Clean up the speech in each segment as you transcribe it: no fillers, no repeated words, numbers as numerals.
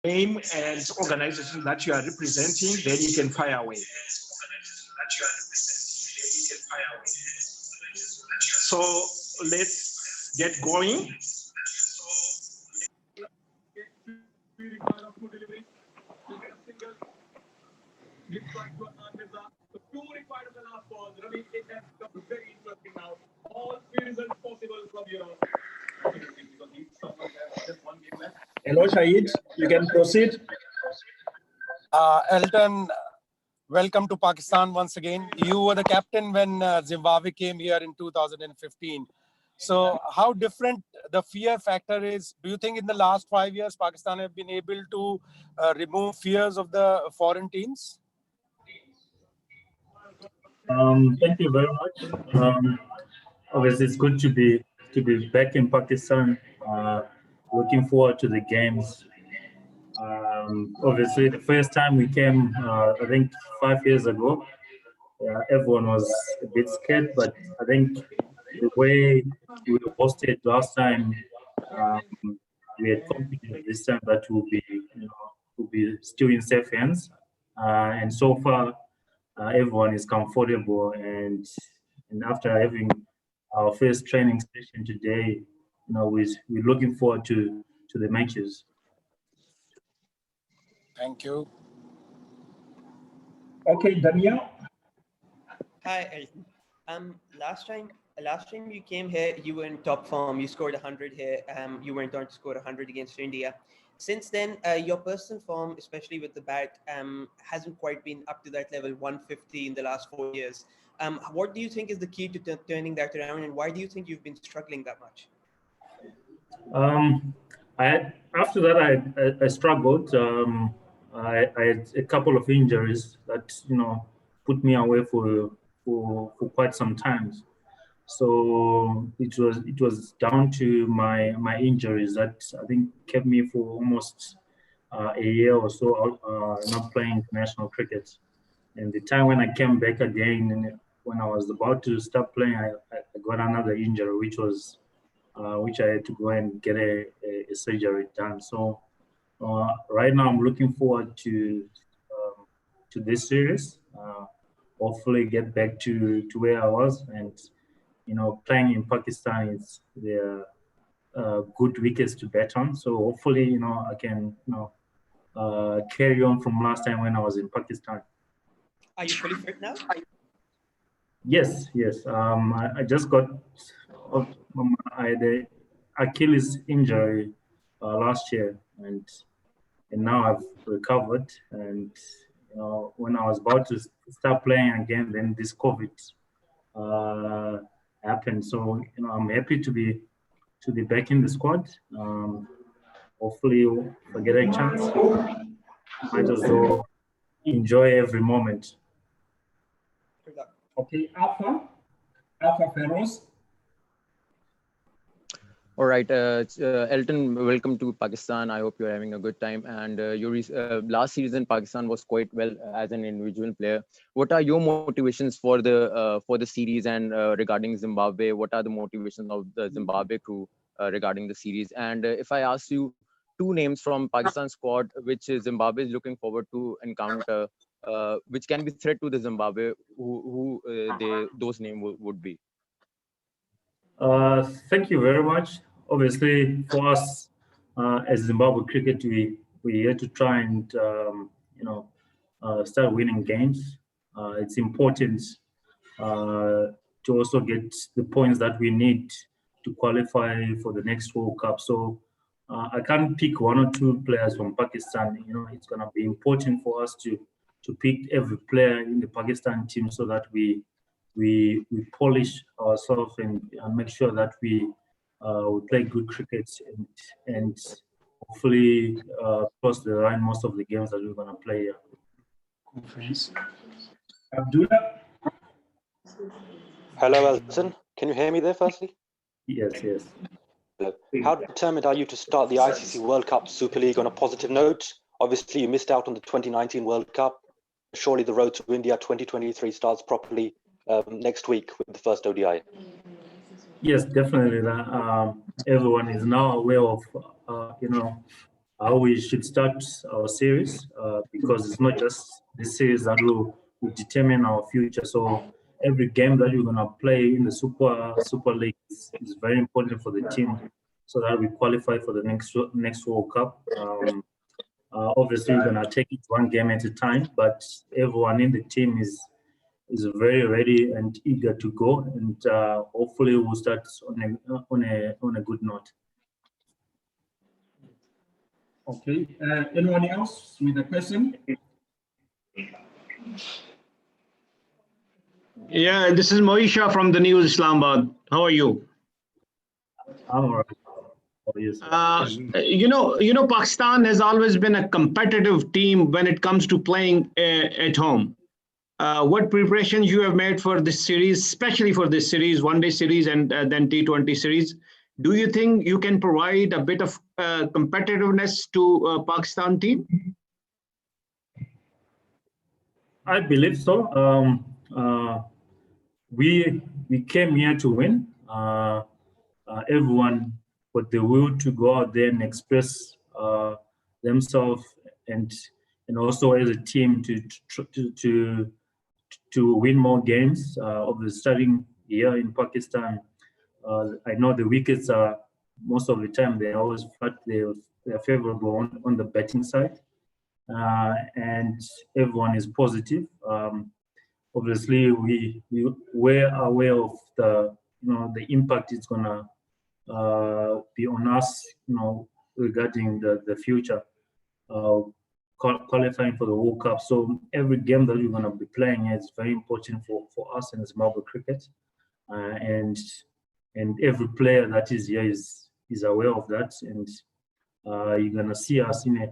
name and organization that you are representing, then you can fire away. So let's get going. Hello, Shahid. You can proceed. Elton, welcome to Pakistan once again. You were the captain when Zimbabwe came here in 2015. So how different the fear factor is? Do you think in the last 5 years, Pakistan have been able to remove fears of the foreign teams? Thank you very much. Obviously, it's good to be back in Pakistan. Looking forward to the games. Obviously, the first time we came, I think 5 years ago, everyone was a bit scared, but I think the way we were hosted last time, we had confidence this time that we'll be still in safe hands. And so far, everyone is comfortable, and after having our first training session today, we're looking forward to the matches. Thank you. Okay, Daniel. Hi, Elton. Last time you came here, you were in top form. You scored 100 here. You went on to score 100 against India. Since then, your personal form, especially with the bat, hasn't quite been up to that level, 150 in the last 4 years. What do you think is the key to turning that around, and why do you think you've been struggling that much? After that, I struggled. I had a couple of injuries that put me away for quite some time. So it was down to my injuries that I think kept me for almost a year or so not playing international cricket. And the time when I came back again, and when I was about to start playing, I got another injury, which I had to go and get a surgery done. So right now I'm looking forward to this series. Hopefully get back to where I was, and playing in Pakistan is the good wickets to bet on. So hopefully I can carry on from last time when I was in Pakistan. Are you fully fit now? Yes. I just got I had an Achilles injury last year, and now I've recovered. And when I was about to start playing again, then this COVID happened. So I'm happy to be back in the squad. Hopefully, if I get a chance, might as well enjoy every moment. Okay, Alpha Feroz. All right, Elton, welcome to Pakistan. I hope you're having a good time. And your last season, Pakistan was quite well as an individual player. What are your motivations for the series, and regarding Zimbabwe? What are the motivations of the Zimbabwe crew regarding the series? And if I ask you two names from Pakistan squad, which Zimbabwe is looking forward to encounter, which can be threat to the Zimbabwe, who those names would be? Thank you very much. Obviously, for us as Zimbabwe cricket, we're here to try and start winning games. It's important to also get the points that we need to qualify for the next World Cup. So I can't pick one or two players from Pakistan. It's going to be important for us to pick every player in the Pakistan team so that we polish ourselves and make sure that we play good cricket and hopefully cross the line most of the games that we're going to play here. Conference. Abdullah? Hello, Elton. Can you hear me there firstly? Yes. Hello. How determined are you to start the ICC World Cup Super League on a positive note? Obviously, you missed out on the 2019 World Cup. Surely the road to India 2023 starts properly next week with the first ODI. Yes, definitely. Everyone is now aware of, how we should start our series, because it's not just the series that will determine our future. So every game that you're gonna play in the Super League is very important for the team, so that we qualify for the next World Cup. Obviously, we're gonna take it one game at a time, but everyone in the team is very ready and eager to go, and hopefully we'll start on a good note. Okay. Anyone else with a question? Yeah, this is Moisha from the News Islamabad. How are you? I'm all right. You know, Pakistan has always been a competitive team when it comes to playing at home. What preparations you have made for this series, especially for this series, one-day series and then T20 series? Do you think you can provide a bit of competitiveness to Pakistan team? I believe so. We came here to win. Everyone with the will to go out there and express themselves, and also as a team to win more games. Obviously, starting here in Pakistan, I know the wickets are most of the time they're always flat. They're favorable on the batting side, and everyone is positive. Obviously, we were aware of the impact it's gonna be on us, regarding the future, qualifying for the World Cup. So every game that we're gonna be playing is very important for us in Zimbabwe cricket, and every player that is here is aware of that, and you're gonna see us in a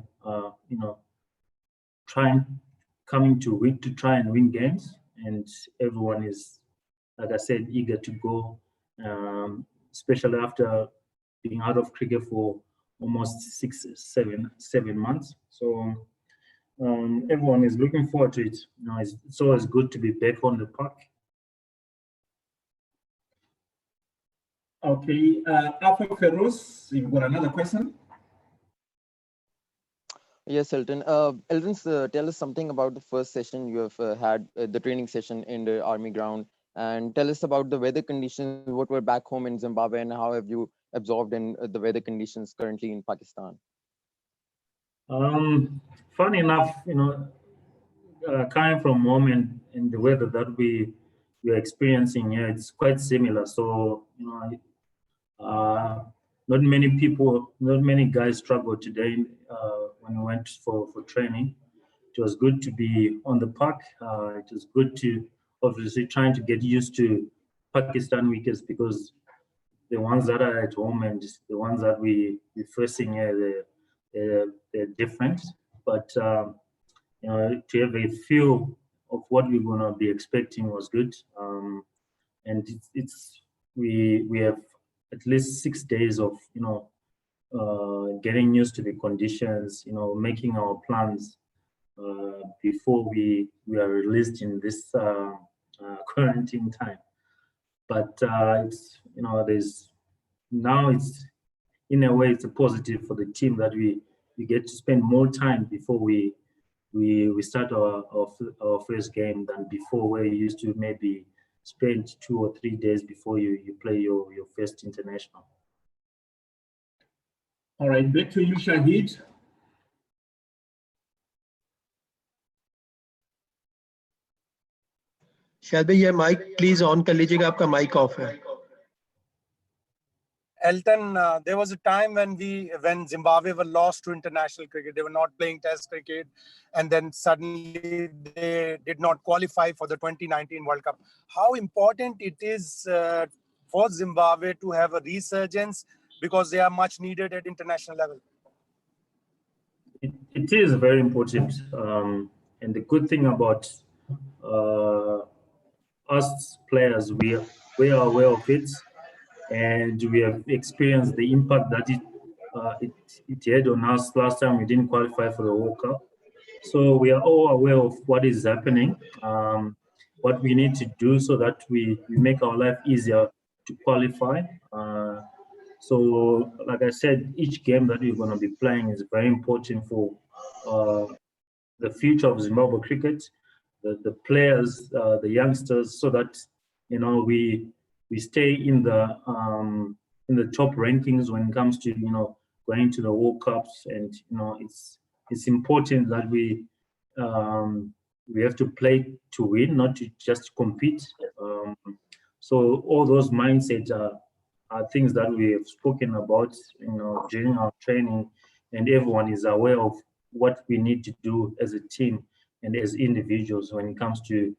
coming to try and win games, and everyone is, like I said, eager to go, especially after being out of cricket for almost 7 months. So everyone is looking forward to it. It's always good to be back on the park. Okay, Afro Feroz, you've got another question? Yes, Elton. Elton, tell us something about the first session you have had, the training session in the Army ground, and tell us about the weather conditions, what were back home in Zimbabwe, and how have you absorbed in the weather conditions currently in Pakistan? Funny enough, coming from home and the weather that we are experiencing here, it's quite similar. So, not many guys struggled today when we went for training. It was good to be on the park. It was good to obviously trying to get used to Pakistan wickets, because the ones that are at home and the ones that we're facing here, they're different. But to have a feel of what we're gonna be expecting was good. And we have at least 6 days of getting used to the conditions, making our plans before we are released in this quarantine time. But it's in a way it's a positive for the team that we get to spend more time before we start our first game than before, where you used to maybe spend 2 or 3 days before you play your first international. All right, back to you, Shahid. शायद भाई ये mic please on कर लीजिएगा, आपका mic off है. Elton, there was a time when Zimbabwe were lost to international cricket. They were not playing Test cricket, and then suddenly they did not qualify for the 2019 World Cup. How important it is for Zimbabwe to have a resurgence, because they are much needed at international level? It is very important, and the good thing about us players, we are aware of it, and we have experienced the impact that it had on us last time we didn't qualify for the World Cup. So we are all aware of what is happening, what we need to do so that we make our life easier to qualify. So, like I said, each game that we're going to be playing is very important for the future of Zimbabwe cricket, the players, the youngsters, so that we stay in the top rankings when it comes to going to the World Cups, and it's important that we have to play to win, not to just compete. So all those mindsets are things that we have spoken about, during our training, and everyone is aware of what we need to do as a team and as individuals when it comes to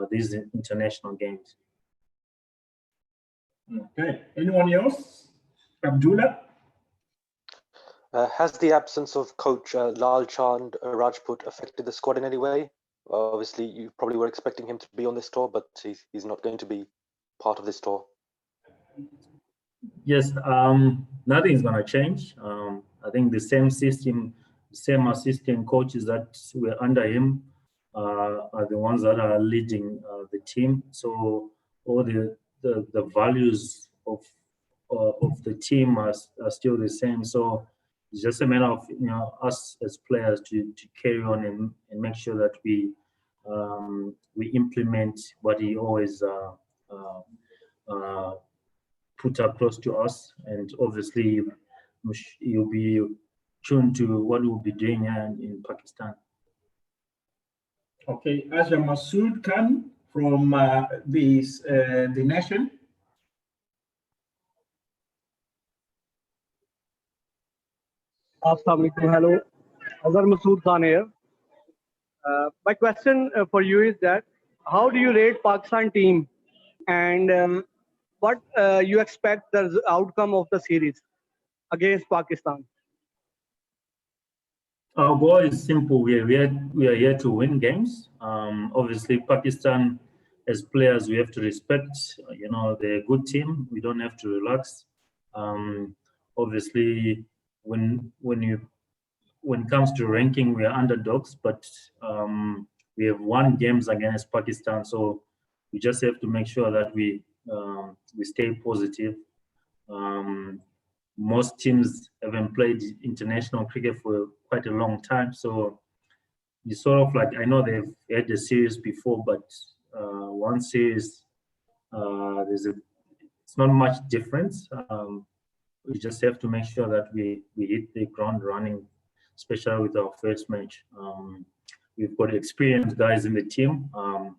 these international games. Okay, anyone else? Abdullah? Has the absence of coach Lal Chand Rajput affected the squad in any way? Obviously, you probably were expecting him to be on this tour, but he's not going to be part of this tour. Yes, nothing is going to change. I think the same system, same assistant coaches that were under him are the ones that are leading the team. So all the values of the team are still the same. So it's just a matter of us as players to carry on and make sure that we implement what he always put across to us, and obviously you'll be tuned to what we'll be doing in Pakistan. Okay, Aja Masood Khan from the Nation. Assalamualaikum. Hello, Azhar Masood Khan here. My question for you is that how do you rate Pakistan team, and what you expect the outcome of the series against Pakistan? Our goal is simple. We are here to win games. Obviously, Pakistan, as players, we have to respect. They're a good team. We don't have to relax. Obviously, when it comes to ranking, we are underdogs, but we have won games against Pakistan. So we just have to make sure that we stay positive. Most teams haven't played international cricket for quite a long time, so it's sort of like, I know they've had a series before, but one series it's not much difference. We just have to make sure that we hit the ground running, especially with our first match. We've got experienced guys in the team,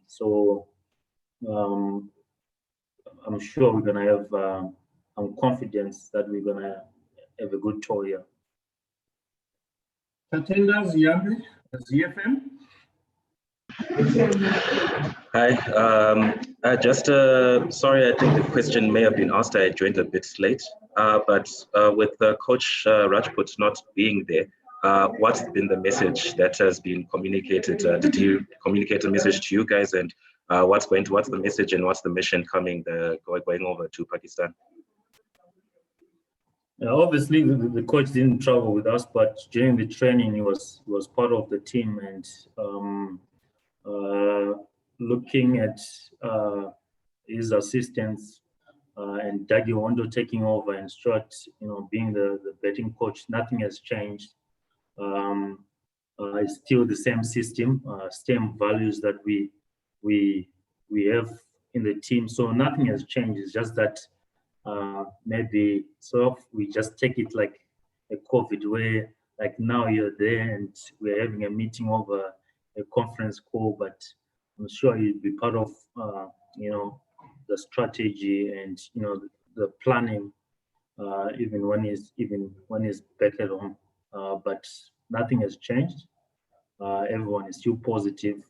so I'm sure we're gonna have. I'm confident that we're gonna have a good tour here. Tatenda Ziambi, ZFM. Hi, just sorry, I think the question may have been asked. I joined a bit late, but with Coach Rajput not being there, what's been the message that has been communicated? Did you communicate a message to you guys, and what's the message and what's the mission coming going over to Pakistan? Obviously, the coach didn't travel with us, but during the training, he was part of the team, and looking at his assistants and Dagi Wondo taking over and Stuart, being the batting coach, nothing has changed. It's still the same system, same values that we have in the team. So nothing has changed. It's just that maybe we just take it like a COVID, where like now you're there and we're having a meeting over a conference call, but I'm sure you'll be part of the strategy and the planning even when he's back at home. But nothing has changed. Everyone is still positive.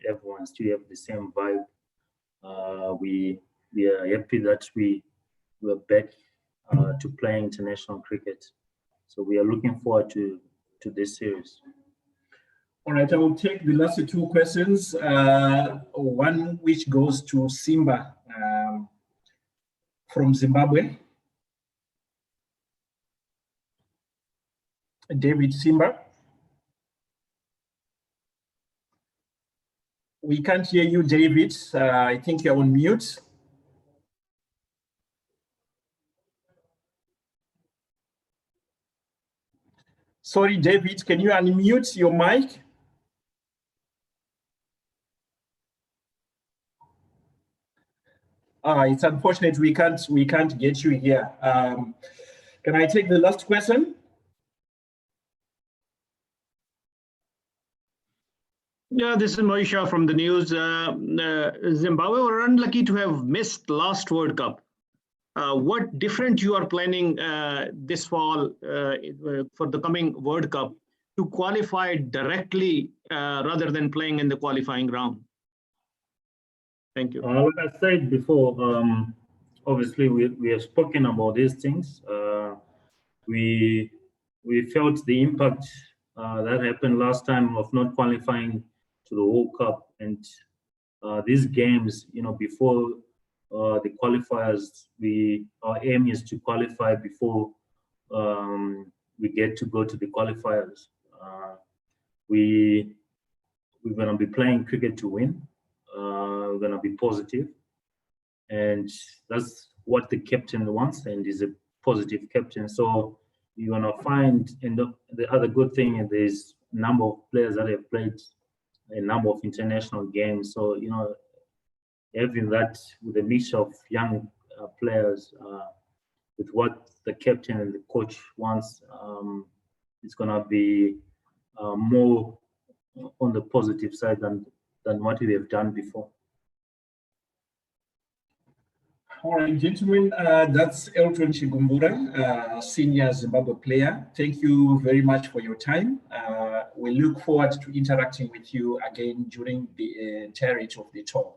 Everyone still have the same vibe. We are happy that we're back to playing international cricket. So we are looking forward to this series. All right, I will take the last two questions. One which goes to Simba from Zimbabwe. David Simba. We can't hear you, David. I think you're on mute. Sorry, David, can you unmute your mic? It's unfortunate we can't get you here. Can I take the last question? Yeah, this is Moisha from the news. Zimbabwe were unlucky to have missed last World Cup. What different you are planning this fall for the coming World Cup to qualify directly rather than playing in the qualifying round? Thank you. Like I said before, obviously we have spoken about these things. We felt the impact that happened last time of not qualifying to the World Cup, and these games, before the qualifiers, our aim is to qualify before we get to go to the qualifiers. We're going to be playing cricket to win. We're going to be positive, and that's what the captain wants, and is a positive captain. So you're going to find, and the other good thing is there's a number of players that have played a number of international games. So, having that with a mix of young players, with what the captain and the coach wants, it's going to be more on the positive side than what we have done before. All right, gentlemen, that's Elton Chigumbura, senior Zimbabwe player. Thank you very much for your time. We look forward to interacting with you again during the entirety of the tour.